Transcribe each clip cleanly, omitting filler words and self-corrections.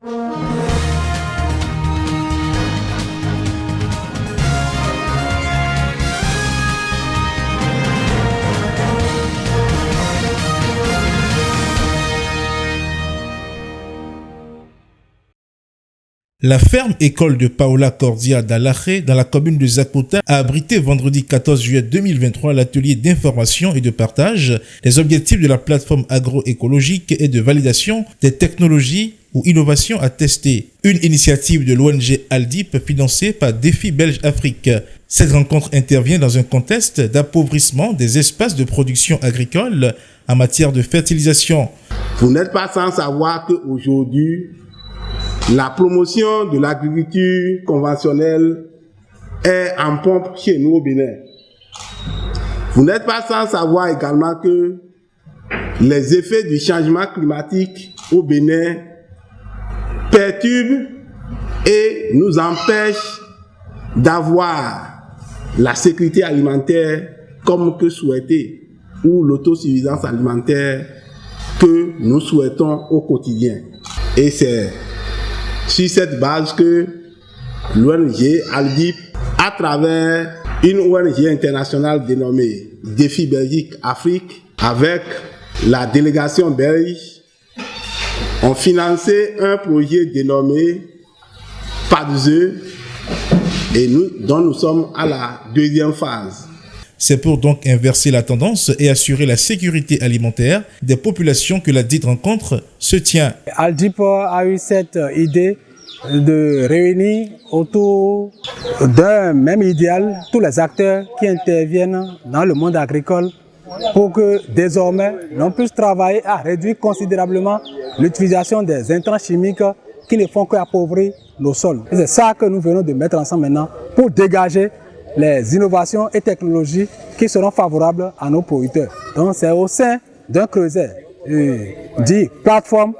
La ferme-école de Paola Cordia d'Alaje, dans la commune de Zakota, a abrité vendredi 14 juillet 2023 l'atelier d'information et de partage des objectifs de la plateforme agroécologique et de validation des technologies ou innovations à tester. Une initiative de l'ONG Aldip financée par Défi Belge Afrique. Cette rencontre intervient dans un contexte d'appauvrissement des espaces de production agricole en matière de fertilisation. Vous n'êtes pas sans savoir qu'aujourd'hui, la promotion de l'agriculture conventionnelle est en pompe chez nous au Bénin. Vous n'êtes pas sans savoir également que les effets du changement climatique au Bénin perturbent et nous empêchent d'avoir la sécurité alimentaire comme que souhaité, ou l'autosuffisance alimentaire que nous souhaitons au quotidien. Et c'est sur cette base que l'ONG Aldip, à travers une ONG internationale dénommée Défi Belgique Afrique, avec la délégation belge, ont financé un projet dénommé PADZE, et dont nous sommes à la deuxième phase. C'est pour donc inverser la tendance et assurer la sécurité alimentaire des populations que la dite rencontre se tient. Aldip a eu cette idée de réunir autour d'un même idéal tous les acteurs qui interviennent dans le monde agricole pour que désormais l'on puisse travailler à réduire considérablement l'utilisation des intrants chimiques qui ne font qu'appauvrir nos sols. C'est ça que nous venons de mettre ensemble maintenant pour dégager les innovations et technologies qui seront favorables à nos producteurs. Donc c'est au sein d'un creuset dit plateforme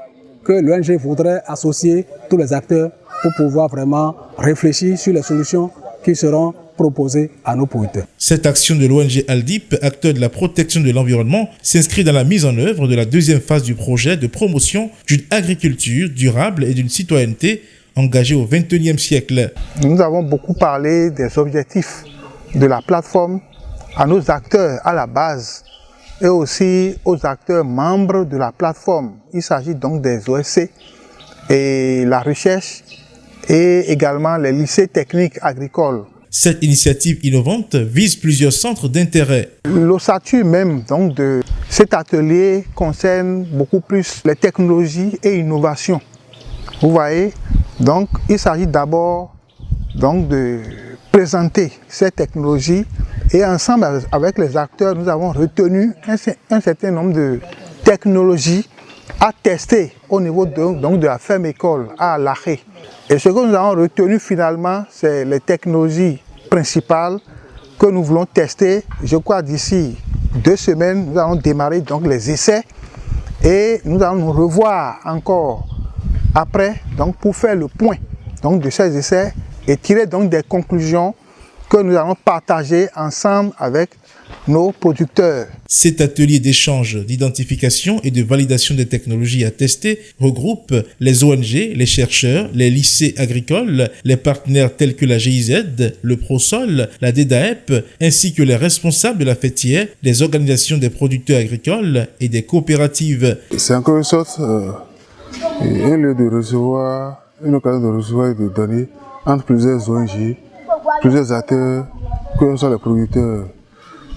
que l'ONG voudrait associer tous les acteurs pour pouvoir vraiment réfléchir sur les solutions qui seront proposées à nos producteurs. Cette action de l'ONG Aldip, acteur de la protection de l'environnement, s'inscrit dans la mise en œuvre de la deuxième phase du projet de promotion d'une agriculture durable et d'une citoyenneté engagée au XXIe siècle. Nous avons beaucoup parlé des objectifs de la plateforme à nos acteurs à la base et aussi aux acteurs membres de la plateforme. Il s'agit donc des OSC et la recherche et également les lycées techniques agricoles. Cette initiative innovante vise plusieurs centres d'intérêt. L'ossature même donc de cet atelier concerne beaucoup plus les technologies et innovations. Vous voyez, donc il s'agit d'abord donc de présenter ces technologies et ensemble avec les acteurs, nous avons retenu un certain nombre de technologies à tester au niveau de la ferme école à Alaje. Et ce que nous avons retenu finalement, c'est les technologies principales que nous voulons tester. Je crois d'ici 2 semaines, nous allons démarrer donc les essais et nous allons nous revoir encore après donc pour faire le point donc de ces essais et tirer donc des conclusions que nous allons partager ensemble avec nos producteurs. Cet atelier d'échange, d'identification et de validation des technologies à tester regroupe les ONG, les chercheurs, les lycées agricoles, les partenaires tels que la GIZ, le ProSol, la DEDAEP, ainsi que les responsables de la fêtière, des organisations des producteurs agricoles et des coopératives. C'est en quelque sorte un lieu de recevoir, une occasion de recevoir et de donner entre plusieurs ONG, plusieurs acteurs, que ce soit les producteurs,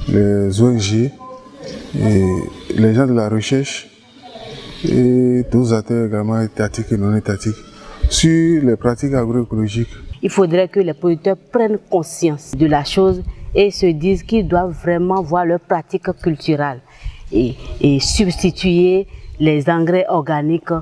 les ONG, et les gens de la recherche et d'autres acteurs également étatiques et non étatiques sur les pratiques agroécologiques. Il faudrait que les producteurs prennent conscience de la chose et se disent qu'ils doivent vraiment voir leurs pratiques culturelles et substituer les engrais organiques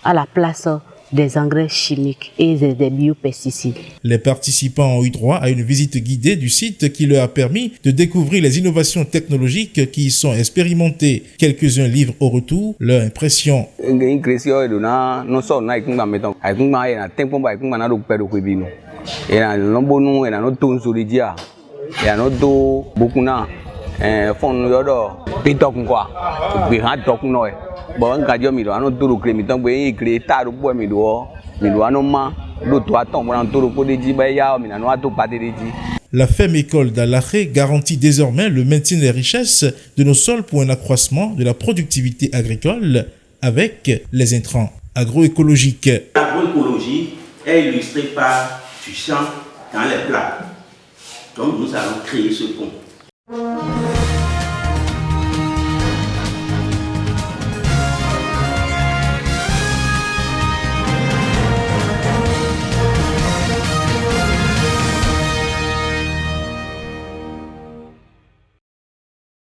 à la place des engrais chimiques et des biopesticides. Les participants ont eu droit à une visite guidée du site qui leur a permis de découvrir les innovations technologiques qui y sont expérimentées. Quelques-uns livrent au retour leur impression. Bon, La ferme école d'Alaché garantit désormais le maintien des richesses de nos sols pour un accroissement de la productivité agricole avec les intrants agroécologiques. L'agroécologie est illustrée par du champ dans les plats. Donc nous allons créer ce pont.